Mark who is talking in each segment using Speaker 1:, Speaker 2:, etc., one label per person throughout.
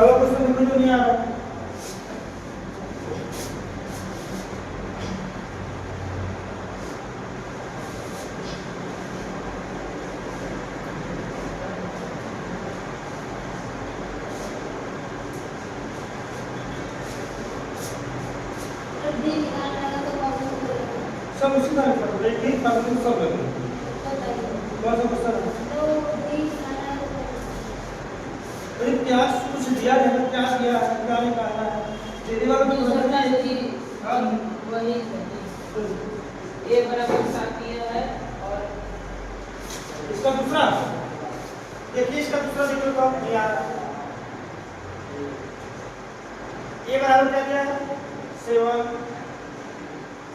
Speaker 1: अगला क्वेश्चन देखो जो नहीं आ रहा। सब उसी तरह कर एक ही फॉर्मूला सब लगे। कौन सा क्वेश्चन है? तो क्या कुछ दिया है, क्या दिया है, क्या निकालना है? देने वाला तो समझना है। हां वही a बराबर 7 दिया है और इसका दूसरा देखिए, इसका दूसरा देखो तो नहीं आ रहा। a बराबर क्या दिया है? 7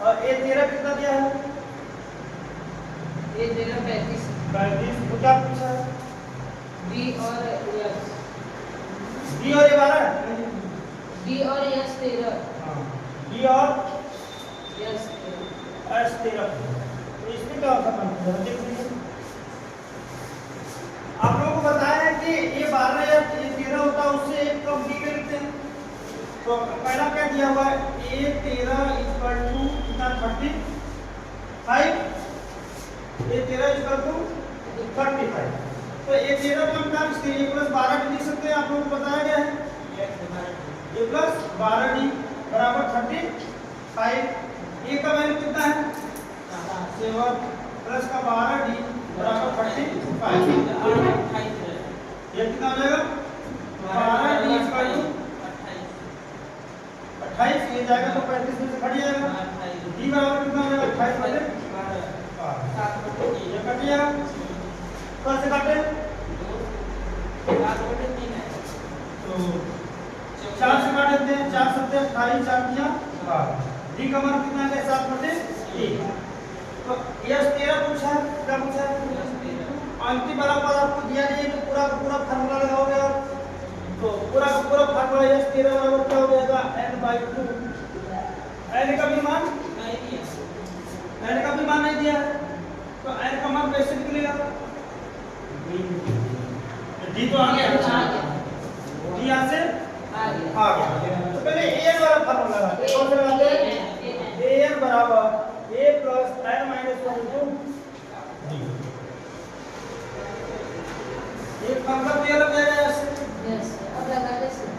Speaker 1: और a 13 कितना दिया है? a 13 35 तो क्या पूछा है? b और s b और a 12 b और s 13। हां b और s 13। तो इसमें क्या होता है देख लीजिए। आप लोगों को बताया है कि ये 12 या ये 13 होता है, उससे एक कम b में लिखते हैं। तो पहला क्या दिया हुआ है? a 13 कितना 35 a 13 35। तो a 13 का मतलब इसके a + 12 भी लिख सकते हैं, आप लोगों को बताया गया है। a + 12d बराबर 35। a का वैल्यू कितना है? 7 प्लस का 12d बराबर 35। ये कितना हो जाएगा? 12d 28। ये जाएगा तो 35 में से कट जाएगा। d बराबर कितना हो जाएगा? 28 बटे 12 ये कट जाएगा। कौन से काटे? 7 बटे 3 है तो 4 से काट देते हैं। 4 7 28 4 दिया 12। d का मान कितना है? 7 बटे 1। तो यस 13 पूछा है। क्या पूछा है? अंतिम वाला पद आपको दिया नहीं है तो पूरा का पूरा फार्मूला लगाओगे आप। तो पूरा का पूरा फार्मूला यस 13 बराबर क्या हो जाएगा? n/2। n का भी मान नहीं दिया, n का भी मान नहीं दिया तो n का मान कैसे निकलेगा? d तो आ गया, d यहां से आ गया। तो पहले an वाला फार्मूला लगाते हैं। कौन सा लगाते हैं? an बराबर a + n - 1 d। ये फार्मूला क्लियर हो गया है ऐसे? यस। अब लगा दे सर।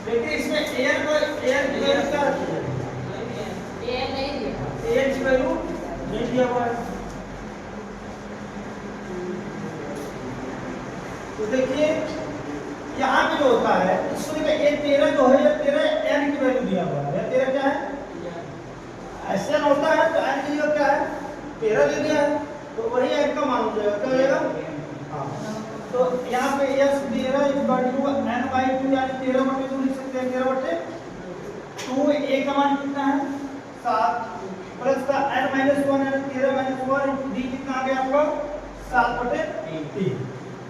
Speaker 1: देखिए इसमें an की वैल्यू क्या रखी है? an नहीं दिया, an की वैल्यू नहीं दिया हुआ है। तो देखिए यहाँ पे जो होता है इसको देखिए a 13 जो है, ये 13 n की वैल्यू दिया हुआ है। ये 13 क्या है? ऐसे न होता है तो n की जगह क्या है? 13 दे दिया है तो वही n का मान हो जाएगा। क्या हो जाएगा? हाँ तो यहाँ पे s 13 n/2 यानी 13/2 लिख सकते हैं। 13/2 a का मान कितना है? 7 प्लस का n - 1 यानी 13 - 1 d कितना आ गया आपका? 7/3।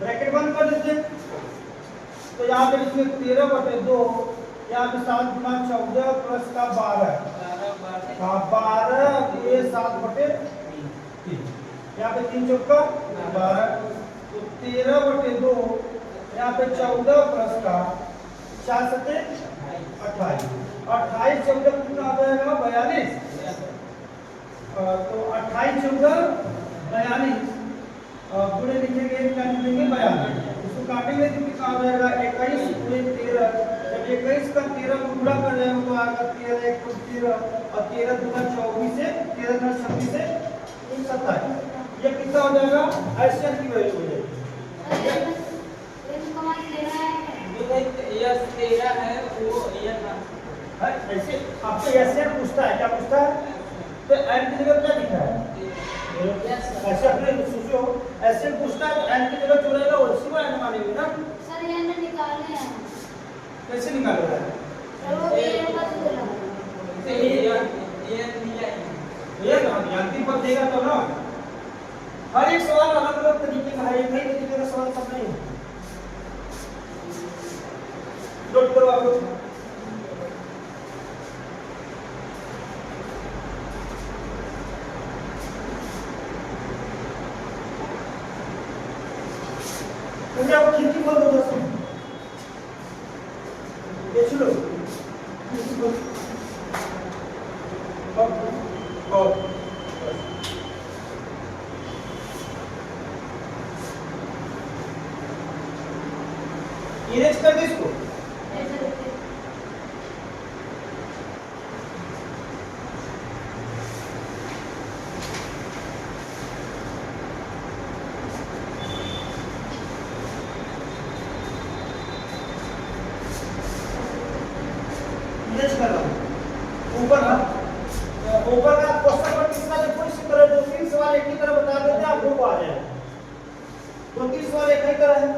Speaker 1: ब्रैकेट बंद कर देते हैं। तो यहाँ पे इसमें 13/2 यहाँ पे 7 × 14 प्लस का 12 ये 7/3। यहाँ पे 3 चौका 12 तो 13/2 यहाँ पे 14 प्लस का 4 7 28। 28 14 कितना आ जाएगा? 42। तो 28 14 42 गुणे लिखेंगे क्या लिखेंगे? 42। इसको काटेंगे तो कितना आ जाएगा? 21 × 13। जब 21 का 13 को गुणा कर देंगे तो आएगा 13 1 13 और 13 दूना 24 से 13 दूना 26 से 27। ये कितना हो जाएगा? ऐसे की वैल्यू हो जाएगी। यस 13 है वो है ऐसे आपसे ऐसे पूछता है। क्या पूछता है? तो n की जगह क्या लिखा है? ऐसे अपने सोचो ऐसे पूछता है तो n की जगह जो रहेगा उसी को n मानेंगे ना
Speaker 2: सर। ये n निकालने हैं।
Speaker 1: कैसे निकालोगे? ये अंतिम पद देगा तो ना। हर एक सवाल अलग अलग तरीके का है, एक ही तरीके का सवाल सब नहीं है। नोट करो आप लोग। वो खिड़की खोल दो दोस्तों। ये चलो और इरेज कर दे इसको। इरेज कर रहा हूँ ऊपर का क्वेश्चन पर किसका देखो इसी तरह दो तीन सवाल एक ही तरह बता देते हैं आपको आ जाएगा। दो तीन सवाल एक ही तरह है।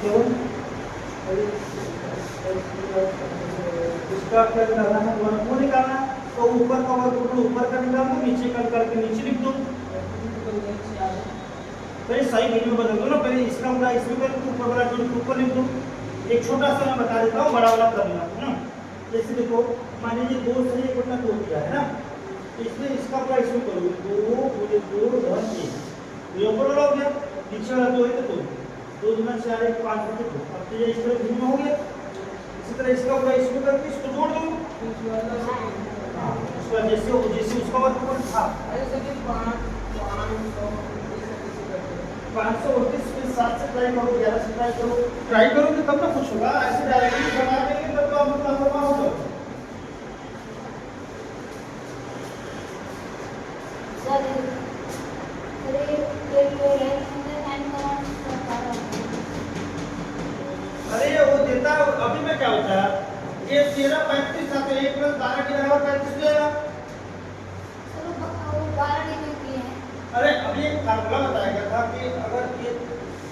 Speaker 1: क्यों इसका क्या करना है वो निकालना तो ऊपर का वर्ग टोटल ऊपर का निकाल दो नीचे का करके नीचे लिख दो। पहले सही वैल्यू बदल दो ना पहले इसका पूरा इसमें कर दो ऊपर वाला टोटल ऊपर लिख दो। एक छोटा सा मैं बता देता हूँ बड़ा वाला कर लेना है ना। जैसे देखो मान लीजिए 2 से 1 बटा 2 किया है ना इसमें इसका पूरा इसमें करो 2 गुणे 2 धन 1 ये ऊपर वाला हो गया नीचे वाला 2 है तो 2 गुना 4 1 5 बटे 2 अब तो ये इस तरह भिन्न हो गया। इसी तरह इसका पूरा इसमें करके इसको जोड़ दो। हाँ उसका जैसे उसका वर्ग कौन था 529 में 7 से ट्राई करो 11 से ट्राई करोगे तब ना कुछ होगा। ऐसे डायरेक्टली बना देंगे तब तो आप मतलब होगा।
Speaker 2: सर
Speaker 1: अरे वो देता है अभी में क्या होता है ये 13 35 आते हैं 1 + 12 के बराबर 35 देगा। अरे अभी एक फार्मूला बताया गया था कि अगर ये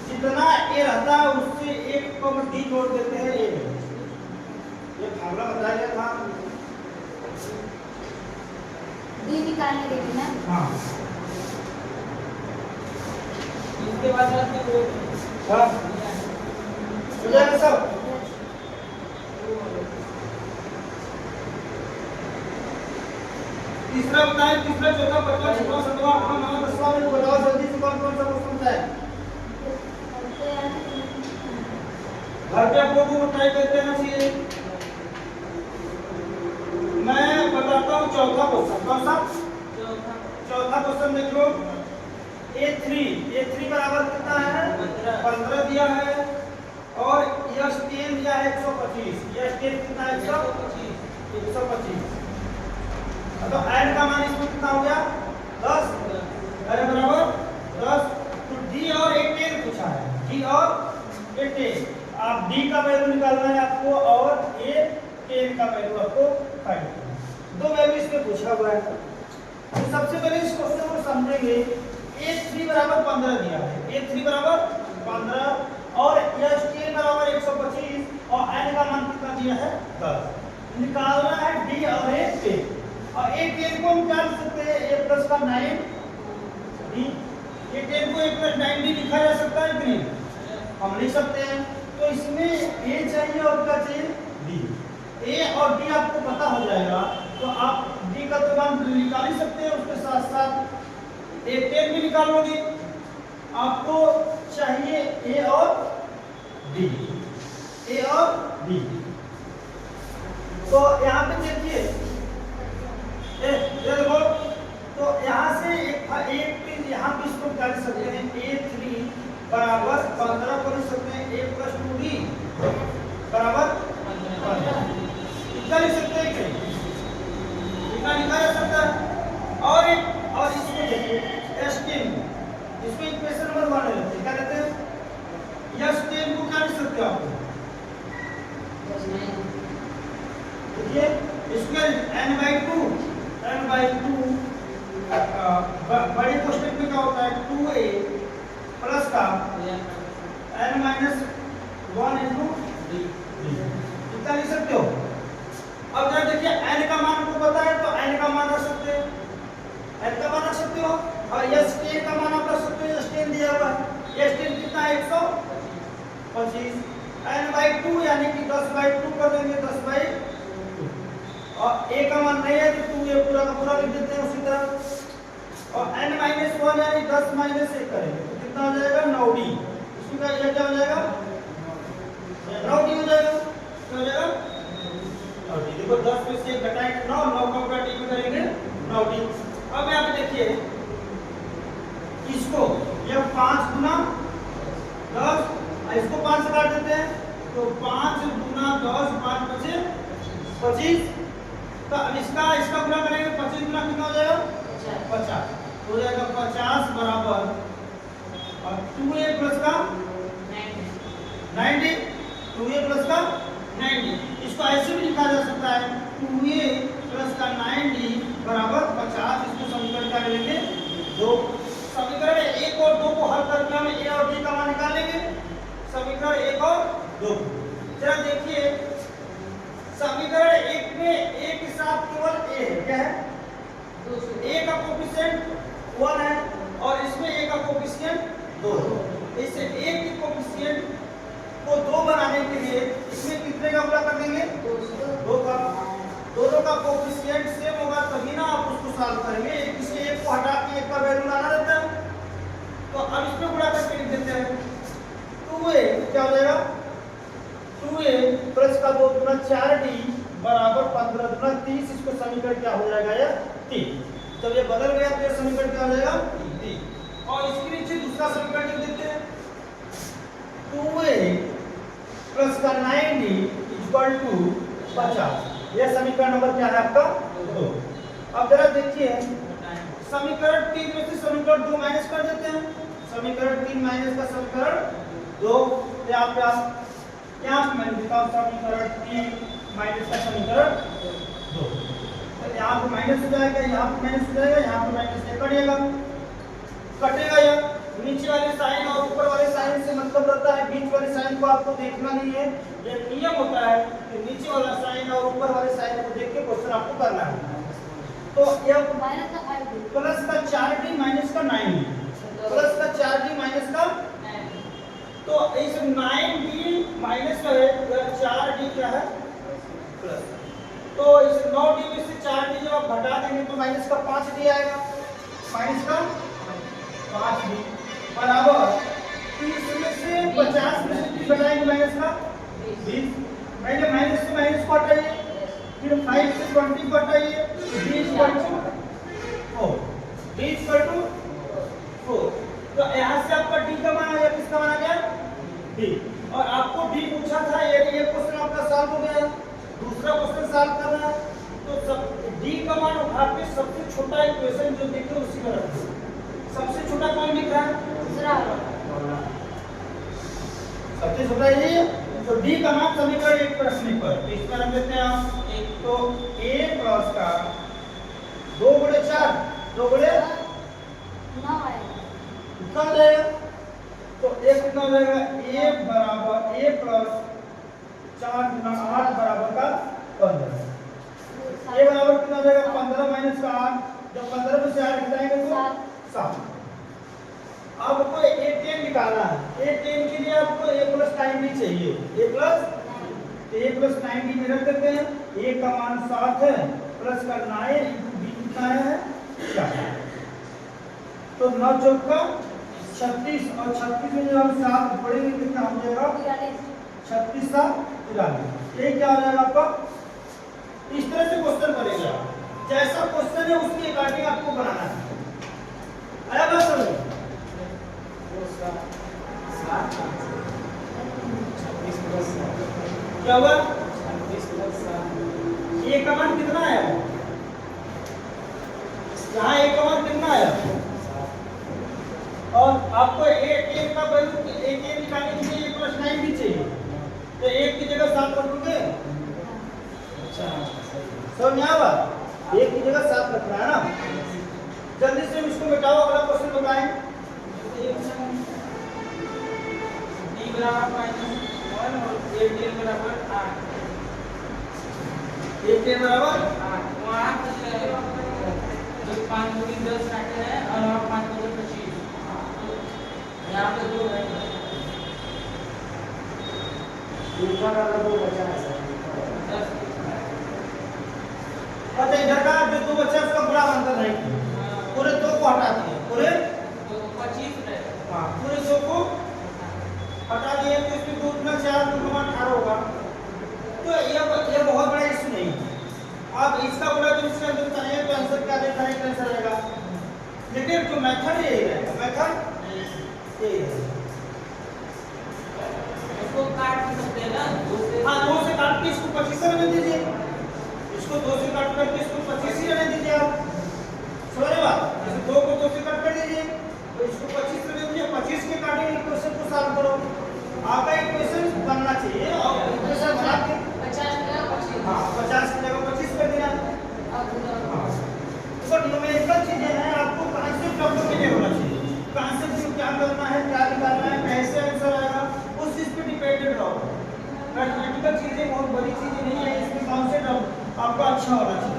Speaker 1: जितना ए रहता है उससे 1 को हम डी जोड़ देते हैं ए में। ये फार्मूला बताया गया था
Speaker 2: डी निकालने के लिए ना।
Speaker 1: हाँ
Speaker 3: इसके बाद
Speaker 1: हाँ हो जाएगा सब। तीसरा बताएं तीसरा चौथा पांचवा छठवां सातवां आठवां नौवां 10वां में बताओ जल्दी से कौन कौन सा क्वेश्चन बताएं। घर पे आप लोगों को ट्राई करते रहना चाहिए। मैं बताता हूँ चौथा क्वेश्चन कौन सा चौथा क्वेश्चन देख लो A3 बराबर कितना है 15 दिया है और यश 10 दिया है 125 यश 10 कितना है 125 तो n का मान इसमें कितना हो गया 10 अरे बराबर 10 तो d और 10 पूछा है d और 10 आप d का वैल्यू निकालना है आपको और a 10 का वैल्यू आपको फाइंड करना है। दो वैल्यू इसमें पूछा हुआ है तो सबसे पहले इस क्वेश्चन को समझेंगे। A3 बराबर 15 दिया है A3 बराबर 15 और यश 10 बराबर 125 और n का मान कितना दिया है 10 निकालना है d और a 10 और a 10 को हम क्या लिख सकते हैं a प्लस का 9 d a 10 को a प्लस 9 d लिखा जा सकता है कि नहीं हम लिख सकते हैं। तो इसमें a चाहिए और क्या चाहिए d a और d आपको पता हो जाएगा तो आप d का तो मान निकाल ही सकते हैं उसके साथ साथ a 10 भी निकाल लोगे। आपको चाहिए a और d तो यहाँ पे देखिए देखो तो यहाँ से एक यहाँ पे इसको क्या लिख सकते हैं A3 बराबर 15 को लिख सकते हैं a + 2d बराबर 15 इतना लिख सकते हैं क्या इतना लिखा जा सकता है। और इसको देखिए S10 इसमें इक्वेशन नंबर 1 लेते हैं क्या लेते हैं S10 को क्या लिख सकते हो आप देखिए स्क्वायर n/2 बड़े कोष्ठक में क्या होता है 2a प्लस का n - 1 * d कितना लिख सकते हो। अब जरा देखिए n का मान को पता है तो n का मान रख सकते हैं n का मान रख सकते हो और S10 का मान आप रख सकते हो S10 दिया हुआ है S10 कितना है 125 n/2 यानी कि 10/2 कर देंगे 10/2 और a का मान नहीं है तो 2a पूरा का पूरा लिख देते हैं उसी तरह और n-1 यानी 10 - 1 करेंगे तो कितना हो जाएगा 9d। इसका ये क्या हो जाएगा 9d हो जाएगा। क्या हो जाएगा 9d। देखो 10 में से 1 घटाएंगे 9 9 का पूरा d में करेंगे 9d। अब यहाँ पे देखिए इसको ये 5 गुना 10 इसको 5 से काट देते हैं तो 5 गुना 10 5 बचे 25। तो अब इसका गुना करेंगे 25 गुना कितना हो जाएगा 50 हो जाएगा 50 बराबर और 2a प्लस का 90 2a प्लस का 90। इसको ऐसे भी लिखा जा सकता है 2a प्लस का 90 बराबर 50। इसको समीकरण क्या लेंगे 2। समीकरण 1 और 2 को हल करके हम a और b का मान निकाल लेंगे। समीकरण 1 और 2 जरा देखिए समीकरण 1 में a के साथ केवल a है। क्या है a का कोएफिशिएंट 1 है और इसमें a का कोएफिशिएंट 2 है। इसे a के कोएफिशिएंट को 2 बनाने के लिए इसमें कितने का गुणा कर देंगे 2 का। दोनों का कोएफिशिएंट सेम होगा तभी ना आप उसको सॉल्व करेंगे। किसी एक को हटा के एक का वैल्यू लाना रहता है तो अब इसमें गुणा करके लिख देते हैं 2a क्या हो जाएगा 2a प्लस का 2 गुना 4d बराबर 15 गुना 30। इसको समीकरण क्या हो जाएगा या 3। जब ये बदल गया तो ये समीकरण क्या हो जाएगा 3 और इसके नीचे दूसरा समीकरण लिख देते हैं 2a प्लस का 9d इक्वल टू 50। यह समीकरण नंबर क्या है आपका 2। अब जरा देखिए समीकरण 3 में से समीकरण 2 माइनस कर देते हैं। समीकरण 3 माइनस का समीकरण 2 यहाँ पे मैं लिखता हूँ समीकरण 3 माइनस का समीकरण 2। तो यहाँ पे माइनस हो जाएगा यहाँ पे माइनस हो जाएगा यहाँ पे माइनस से कटेगा यह नीचे वाले साइन और ऊपर वाले साइन से मतलब रहता है बीच वाले साइन को आपको देखना नहीं है। ये नियम होता है कि नीचे वाला साइन और ऊपर वाले साइन को देख के क्वेश्चन आपको करना है। तो यह प्लस का 4d माइनस का 9d प्लस का 4d माइनस का तो इस 9d माइनस का है 4d क्या है प्लस। तो इस 9d में से 4d जब आप घटा देंगे तो माइनस का 5d आएगा। माइनस का 5d बराबर 30 में से 50 में से 30 घटाएंगे माइनस का 20। पहले माइनस से माइनस को हटाइए फिर 5 से 20 को हटाइए d equal to 4 d equal to 4। तो यहाँ से आपका d का मान आ गया किसका मान आ गया d और आपको d पूछा था ये क्वेश्चन आपका सॉल्व हो गया। दूसरा क्वेश्चन सॉल्व करना है तो सब d का मान उठा के सबसे छोटा इक्वेशन जो दिखे उसी में रख दो। सबसे छोटा कौन दिख रहा है सबसे छोटा ये तो d का मान समीकरण 1 पर रखने पर तो इसमें रख देते हैं हम एक तो a प्लस का 2 गुणे 4 2 गुणे
Speaker 2: 9 आएगा
Speaker 1: कितना हो जाएगा तो एक कितना हो जाएगा a बराबर a प्लस 4 गुना 8 बराबर का 15। a बराबर कितना हो जाएगा 15 माइनस का 8 जब 15 में से 8 घटाएंगे तो 7। अब आपको a10 निकालना है। a10 के लिए आपको a प्लस 9d चाहिए a प्लस 9d में रख देते हैं। a का मान 7 है प्लस का 9 इनटू b कितना है 4 तो 9 चौका 36 और 36 में जब हम 7 पढ़ेंगे कितना हो जाएगा 36 सा 43। ये क्या हो जाएगा आपका इस तरह से क्वेश्चन बनेगा। जैसा क्वेश्चन है उसके अकॉर्डिंग आपको बनाना है। आया बात समझ क्या हुआ ये का मान कितना आया यहाँ a का मान कितना आया और आपको a का वैल्यू a निकालने के लिए a प्लस 9 भी चाहिए तो 1 की जगह 7 रख दोगे। समझ में आया बात 1 की जगह 7 रखना है ना। जल्दी से इसको मिटाओ अगला क्वेश्चन बताएं। d बराबर -1 और a10 बराबर 8 a10 बराबर 8 वहां 5 दूनी 10 काटे हैं और वहां 5 दूनी 25 यहां पे 2 है
Speaker 4: ऊपर वाला दो बचा है सर।
Speaker 1: अच्छा इधर का जो दो बच्चा उसका पूरा अंतर नहीं पूरे दो को हटा दिए पूरे
Speaker 3: तो 25 रहेगा।
Speaker 1: हाँ पूरे दो को हटा दिए तो इसमें 2 गुना 4 2 गुना 18 होगा। तो ये बहुत बड़ा इशू नहीं है। अब इसका बोला तो इसका जो चाहिए तो आंसर क्या देता है आंसर रहेगा। लेकिन जो मेथड यही रहेगा मेथड यही है।
Speaker 3: इसको काट भी सकते हैं ना, 2 से।
Speaker 1: हाँ 2 से काट के इसको 25 से रहने दीजिए। इसको 2 से काट करके इसको 25 ही रहने दीजिए आप। समझ रहे बात? जैसे 2 को 2 से काट कर दीजिए तो इसको 25 रहने दीजिए। 25 के काटेंगे इक्वेशन को सॉल्व करो। आपका इक्वेशन बनना चाहिए और इक्वेशन बना के
Speaker 3: 50 का 25।
Speaker 1: हाँ 50 की जगह 25 कर देना। हाँ तो न्यूमेरिकल चीजें हैं आपको कॉन्सेप्ट आपको क्लियर होना चाहिए। कॉन्सेप्ट में क्या करना है क्या निकालना है कैसे आंसर आएगा उस चीज पे डिपेंडेंट रहो। मैथमेटिकल चीजें बहुत बड़ी चीजें नहीं है इसमें कॉन्सेप्ट आपका अच्छा होना चाहिए।